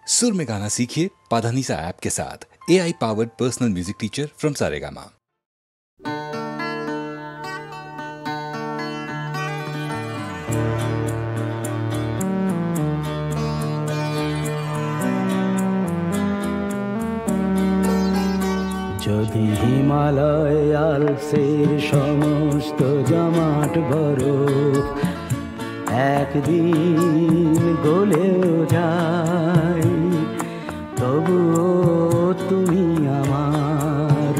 सुर में गाना सीखिए पाधानीसा ऐप के साथ। AI powered personal music teacher from Saregama. যদি হিমালয় আলপসের সমস্ত জমাট বরফ একদিন গলেও যায়, তবুও তুমি আমার।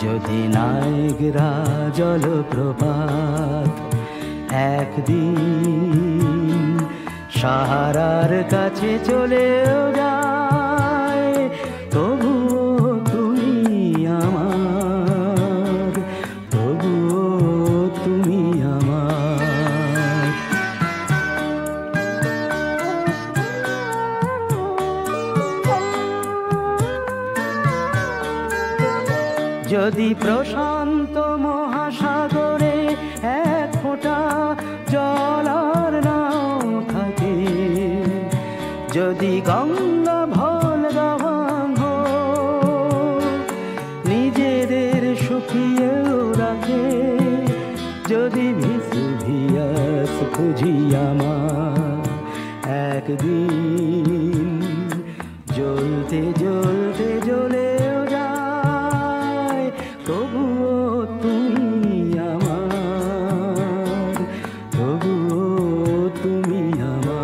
যদি নায়গ্রা জলপ্রপাত একদিন সাহারার কাছে চলেও যায়, তবুও তুমি আমার, তবুও তুমি আমার। যদি প্রশান্ত মহাসাগরে এক ফোঁটা জল আর নাও থাকে, যদি গঙ্গা ভোলগা নিজেদের শুকিয়েও রাখে, যদি ভিসুভিয়াস ফুজিয়ামা একদিন জ্বলতে জ্বলতে জ্বলেও যায়, তবুও তুমি আমার, তবুও তুমি আমার।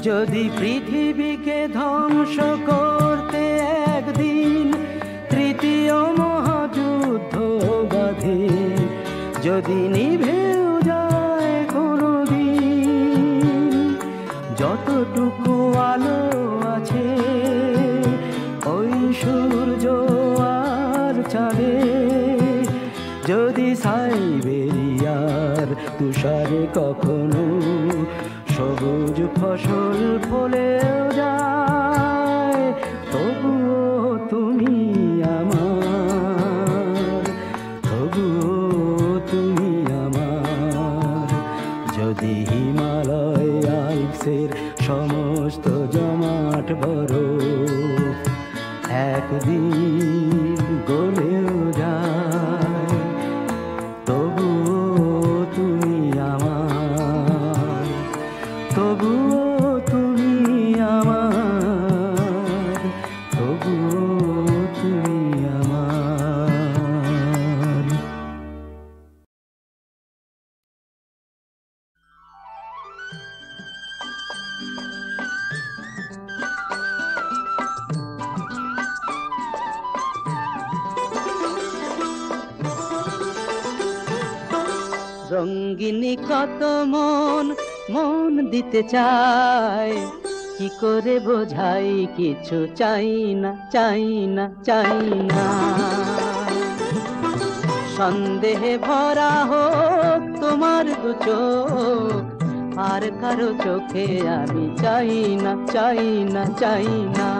যদি পৃথিবীকে ধ্বংস করতে একদিন তৃতীয় মহাযুদ্ধ বাধে, যদি নিভেও যায় কোনোদিন যতটুকু আলো আছে ওই সূর্য আর চাঁদে, যদি সাইবেরিয়ার তুষারে কখনো সবুজ ফসল ফলেও যায়, তবুও তুমি আমার, তবুও তুমি আমার। যদি হিমালয় আলপসের সমস্ত জমাট বরফ একদিন গলেও যায়, তবুও তুমি আমার, তবুও তুমি আমার, তবুও তুমি আমার। রঙ্গিনী কত মন মন দিতে চায়, কি করে বোঝাই কিছু চাই না, চাই না, চাই না। সন্দেহে ভরা হোক তোমার দু চোখ, আর কারো চোখে আমি চাই না, চাই না, চাই না।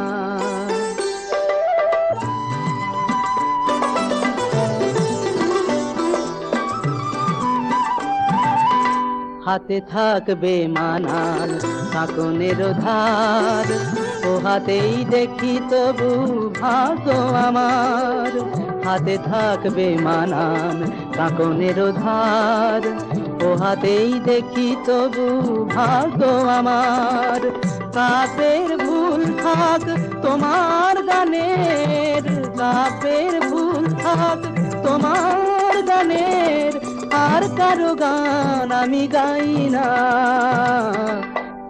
হাতে থাকবে মানাল কাঁকনের ধার, ও হাতেই দেখি তবু ভাগ্য আমার। হাতে থাকবে মানাল কাঁকনের ধার, ও হাতেই দেখি তবু ভাগ্য আমার। কাপের ভুল থাক তোমার গানের, কাপের ভুল থাক তোমার গানের, আর কারো গান আমি গাই না।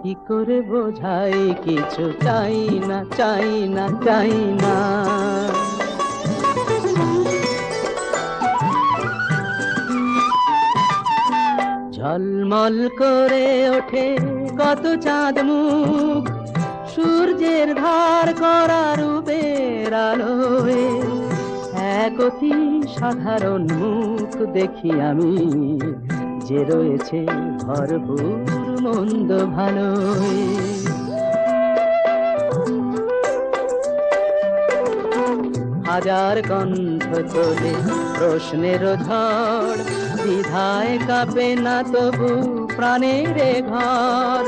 কি করে বোঝাই কিছু চাই না, চাই না, চাই না। ঝলমল করে ওঠে কত চাঁদ মুখ, সূর্যের ধার করা রূপের আলোয়। এক অতি সাধারণ মুখ দেখি আমি, যে রয়েছে ভরপুর মন্দ ভালোয়। হাজার কণ্ঠ তোলে প্রশ্নের ঝড়, দ্বিধায় কাঁপে না তবু প্রাণের ঘর।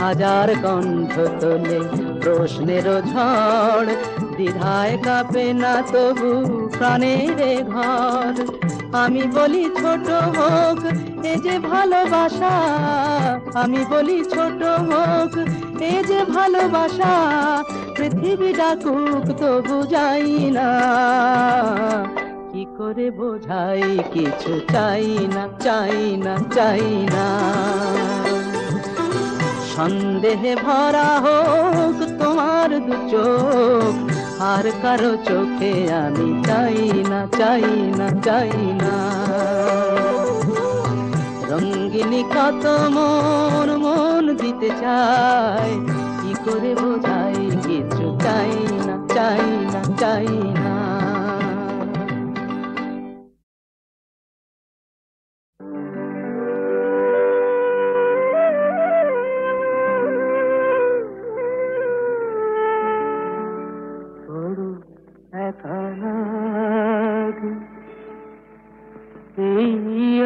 হাজার কণ্ঠ তোলে প্রশ্নের ঝড়, দ্বিধায় কাঁপে না তবু প্রাণের ঘর। আমি বলি ছোট হোক এ যে ভালোবাসা, আমি বলি ছোট হোক এ যে ভালোবাসা, পৃথিবী ডাকুক তবু যাই না। কি করে বোঝাই কিছু চাই না, চাই না, চাই না। সন্দেহে ভরা হোক তোমার দু চোখ, আর কারো চোখে আমি চাই না, চাই না, চাই না। রঙ্গিনী কত মন মন দিতে চায়, কি করে বোঝাই কিছু চাই না, চাই না, চাই না।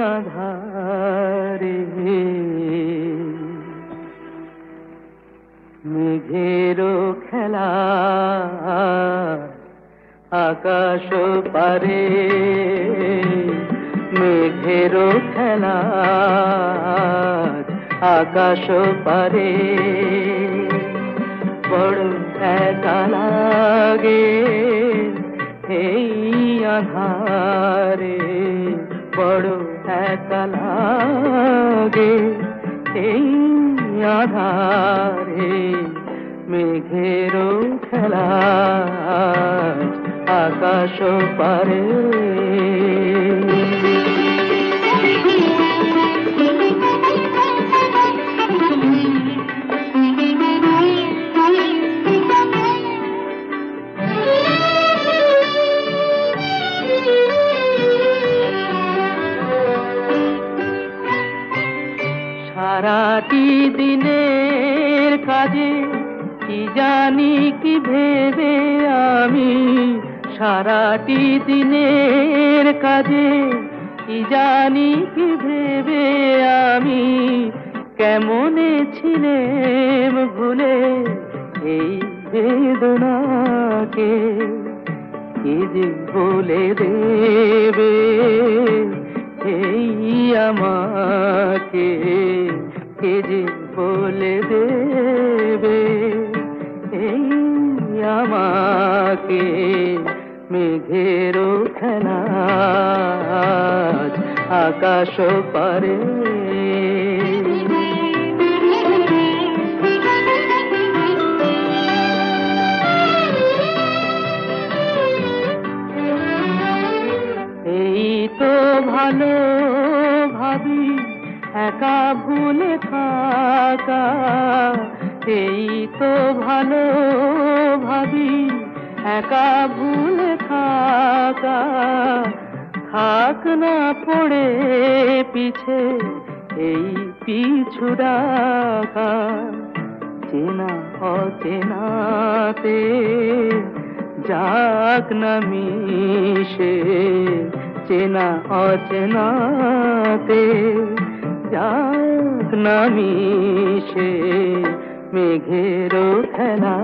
আধারে মেঘেরও খেলা আকাশ পারে, মেঘেরও খেলা আকাশ পারে। বড় একা লাগে এই আধারে, বড় একা লাগে এই আধারে। মেঘেরও খেলা আকাশ পারে। সারাটি দিনের কাজে কি জানি কি ভেবে আমি, সারাটি দিনের কাজে কি জানি কি ভেবে আমি, কেমনে ছিলেম ভুলে এই বেদনাকে। কি যে বলে দেবে এই আমাকে, কে যে বলে দেবে এই আমাকে। মেঘেরও খেলা আকাশ পারে। এই তো ভালো ভাবি একা ভুলে থাকা, এই তো ভালো ভাবি একা ভুলে থাকা। থাক না পড়ে পিছে এই পিছু ডাকা, চেনা অচেনাতে যাক না মিশে, চেনা অচেনাতে যাক না মিশে। মেঘেরও খেলা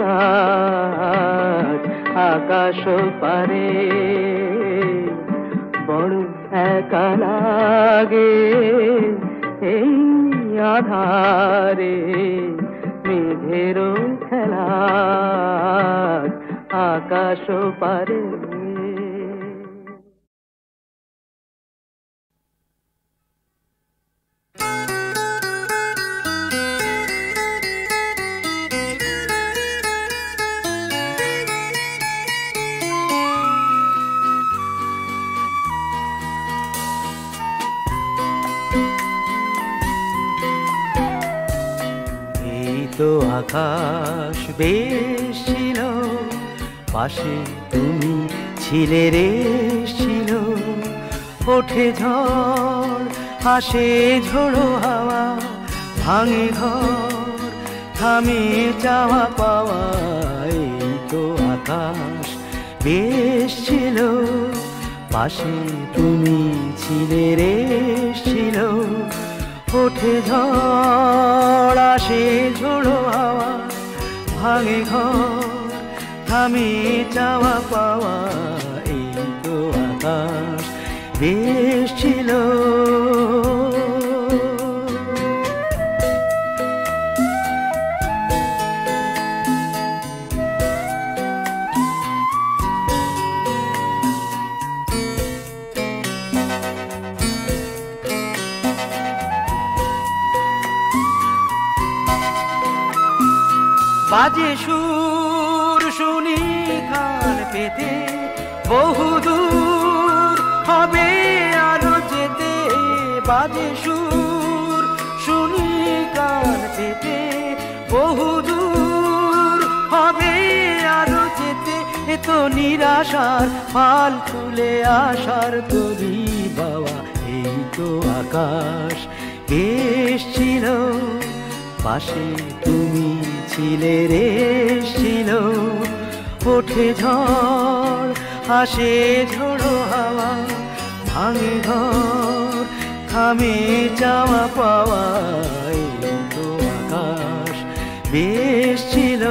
আকাশ পারে। বড় একা লাগে এই আধারে, মেঘেরও খেলা আকাশ পারে। তো আকাশ বেশ ছিল, পাশে তুমি ছিলে রে ছিল। ওঠে ঝড় আসে ঝোড়ো হাওয়া, ভাঙে ঘর থামে চাওয়া পাওয়া। এই তো আকাশ বেশ ছিল, পাশে তুমি ছিলে রে, ছিল। ওঠে ঝড়, আসে ঝোড়ো হাওয়া, ভাঙে ঘর, থামে চাওয়া পাওয়া, এই তো আকাশ বেশ ছিল। বাজে সুর শুনি কান পেতে, বহুদূর হবে আরো যেতে। বাজে সুর শুনি কান পেতে, বহুদূর হবে আরো যেতে। এ তো নিরাশার ফাল তুলে আশার তরি বাবা, এই তো আকাশ বেশ ছিল, পাশে তুমি ছিলে রে, ছিল। ওঠে ঝড়, আসে ঝোড়ো হাওয়া, ভাঙে ঘর, থামে যাওয়া পাওয়া, এই তো আকাশ বেশ ছিল।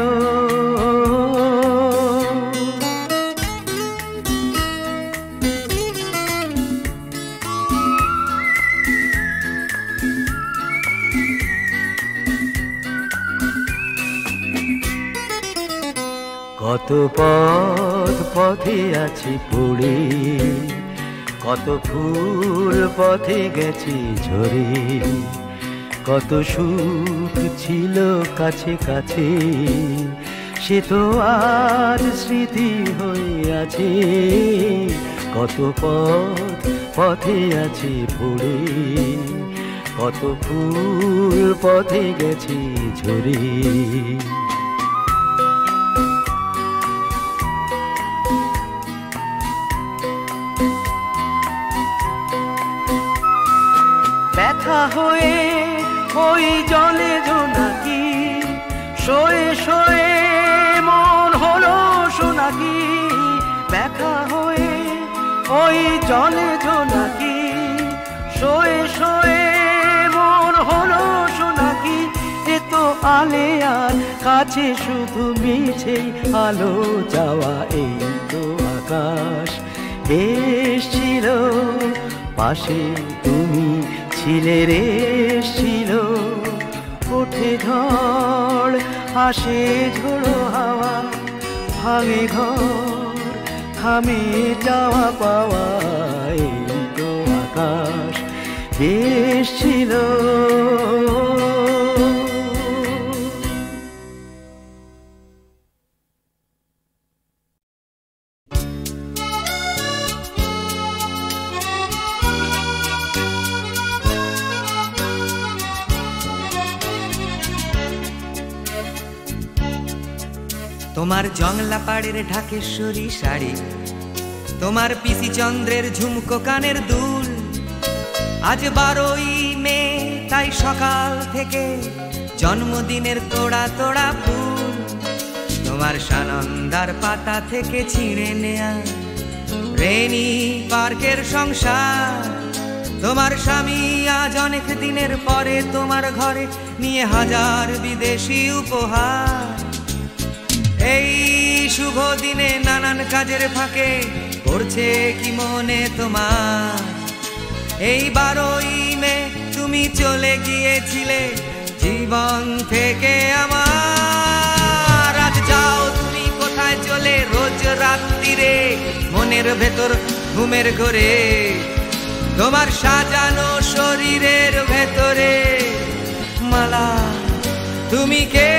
কত পথ পথে আছি পড়ে, কত ফুল পথে গেছি ঝরে। কত সুখ ছিল কাছে কাছে, সে তো আর স্মৃতি হয়ে আছে। কত পথ পথে আছি পড়ে, কত ফুল পথে গেছি ঝরে। ব্যথা হয়ে ওই জলে জোনাকি, শোয়ে শোয়ে মন হলো সোনাকি। ব্যথা হয়ে ওই জলে জোনাকি, শোয়ে শোয়ে মন হলো সোনাকি। এ তো আলে আর কাছে শুধু মিছেই আলো যাওয়া, এই তো আকাশ বেশ ছিল, পাশে তুমি ছিলে রে, ছিল। ওঠে ঝড়, আসে ঝোড়ো হাওয়া, ভাঙে ঘর, থামে যাওয়া পাওয়া, এই তো আকাশ বেশ ছিল। তোমার জংলা পাড়ের ঢাকেশ্বরী শাড়ি, তোমার পিসি চন্দ্রের ঝুমকো কানের দুল। আজ 12ই মে, তাই সকাল থেকে জন্মদিনের তোড়া তোড়া ফুল। তোমার সানন্দার পাতা থেকে ছিঁড়ে নেয়া রেনি পার্কের সংসার। তোমার স্বামী আজ অনেক দিনের পরে তোমার ঘরে নিয়ে হাজার বিদেশি উপহার। এই শুভ দিনে নানান কাজের ফাঁকে করছে কি মনে তোমার? এই 12ই মে তুমি চলে গিয়েছিলে জীবন থেকে আমার। আজ যাও তুমি কোথায় চলে রোজ রাত্রিরে, মনের ভেতর ঘুমের ঘরে। তোমার সাজানো শরীরের ভেতরে মালা, তুমি কে?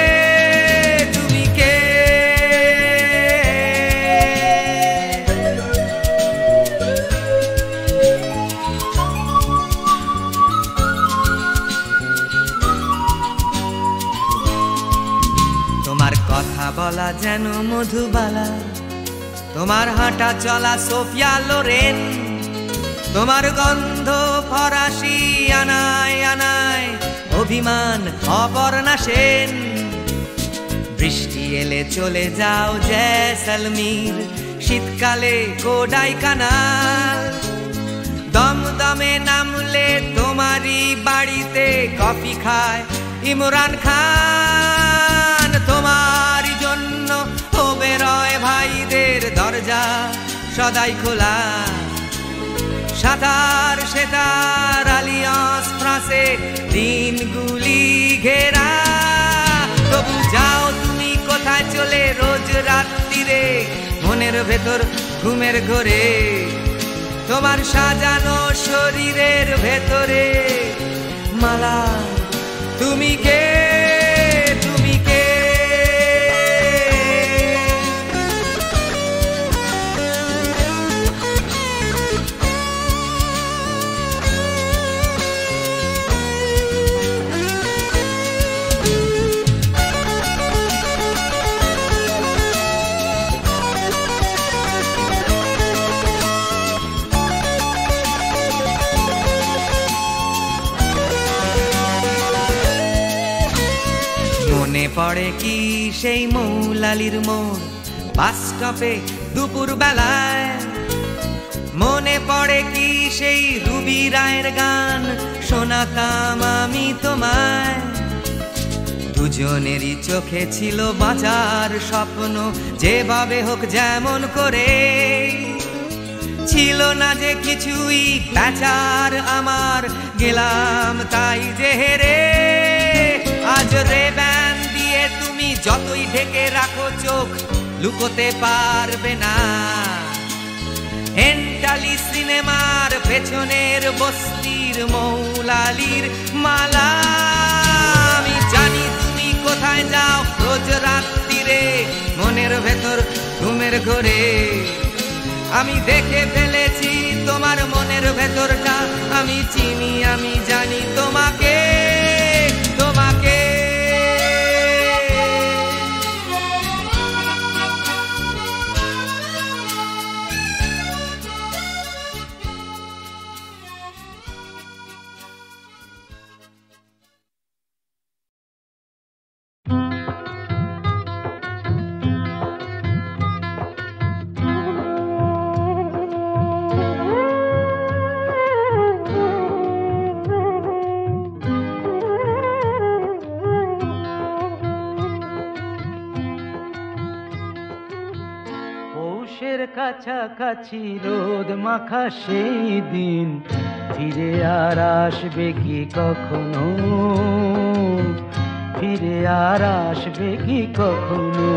কথা বলা যেন মধুবালা, তোমার হাঁটা চলা সোফিয়া লোরেন। তোমার গন্ধ ফরাসি আনায় আনায় অভিমান অপর্ণা সেন। বৃষ্টি এলে চলে যাও জয়সলমীর, শীতকালে কোডাইকানাল, দমদমে নামলে তোমারই বাড়িতে কফি খায় ইমরান খান। তোমার জন্য ওবেরয় ভাইদের দরজা সদাই খোলা, সাঁতার সেতার আলিয়ান্স ফ্রাঁসে দিনগুলি ঘেরা। তবু যাও তুমি কোথায় চলে রোজ রাত্রিরে, মনের ভেতর ঘুমের ঘোরে, তোমার সাজানো শরীরের ভেতরে মালা। তুমি কে, তুমি কে? মনে পড়ে কি সেই মৌলালির মোড় বাস স্টপে দুপুর বেলায়, মনে পড়ে কি সেই রুবি রায়ের গান শোনাতাম আমি তোমায়। দুজনেরই চোখে ছিল বাঁচার স্বপ্ন, যেভাবে হোক যেমন করে, ছিল না যে কিছুই প্যাচার আমার, গেলাম তাই যে হেরে। আজ রে ব্যান দিয়ে তুমি যতই ঢেকে রাখো চোখ, লুকোতে পারবে না এন্টালি সিনেমার পেছনের বস্তির মৌলালির মালা। আমি জানি তুমি কোথায় যাও রোজ রাত্রিরে, মনের ভেতর ঘুমের ঘোরে। আমি দেখে ফেলেছি তোমার মনের ভেতরটা, আমি চিনি আমি জানি তোমাকে, তোমাকে। কাছাকাছি রোদ মাখা সেই দিন ফিরে আর আসবে কি কখনো, ফিরে আর আসবে কি কখনো?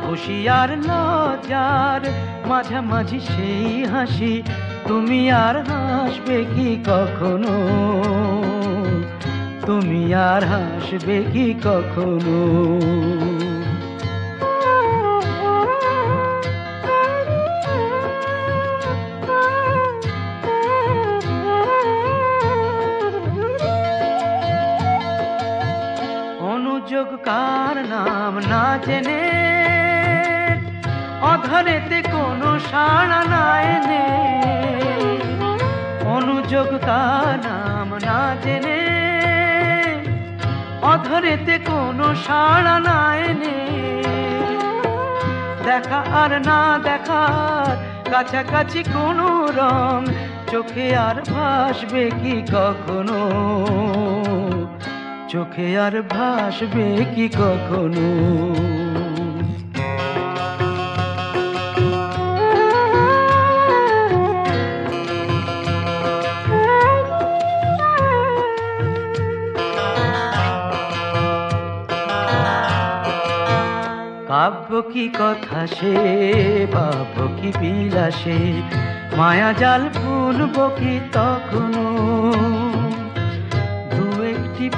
খুশি আর লজ্জার মাঝামাঝি সেই হাসি, তুমি আর হাসবে কি কখনো, তুমি আর হাসবে কি কখনো? কার নাম না জেনে অধরেতে কোনো সাড়া না এনে, অনুযোগ কার নাম না জেনে অধরেতে কোনো সাড়া না এনে, দেখা আর না দেখার কাছাকাছি কোনো রং, চোখে আর ভাসবে কি কখনো, চোখে আর ভাসবে কি কখনো? কাব্য কি কথা সে, ভাব কি বিলাসে, মায়া জাল বুনব কি তখনো?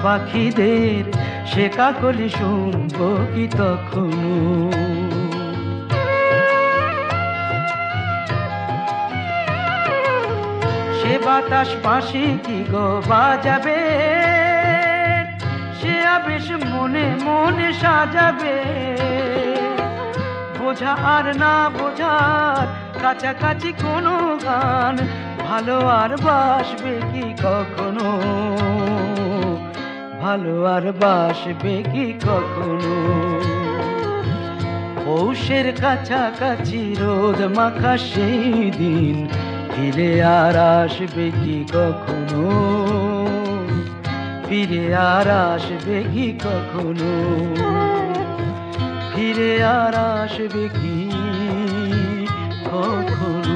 পাখিদের সে কাকলি শুনব কি তখনো? সে বাতাস পাশে কি গো বাজাবে, সে আবেশ মনে মনে সাজাবে, বোঝা আর না বোঝার কাছাকাছি কোনো গান, ভালো আর বাসবে কি কখনো, ভালো আর বাসবে কি কখনো? পৌষের কাছাকাছি রোদ মাখা সেই দিন ফিরে আর আসবে কি কখনো? ফিরে আর আসবে কি কখনো? ফিরে আর আসবে কি কখনো?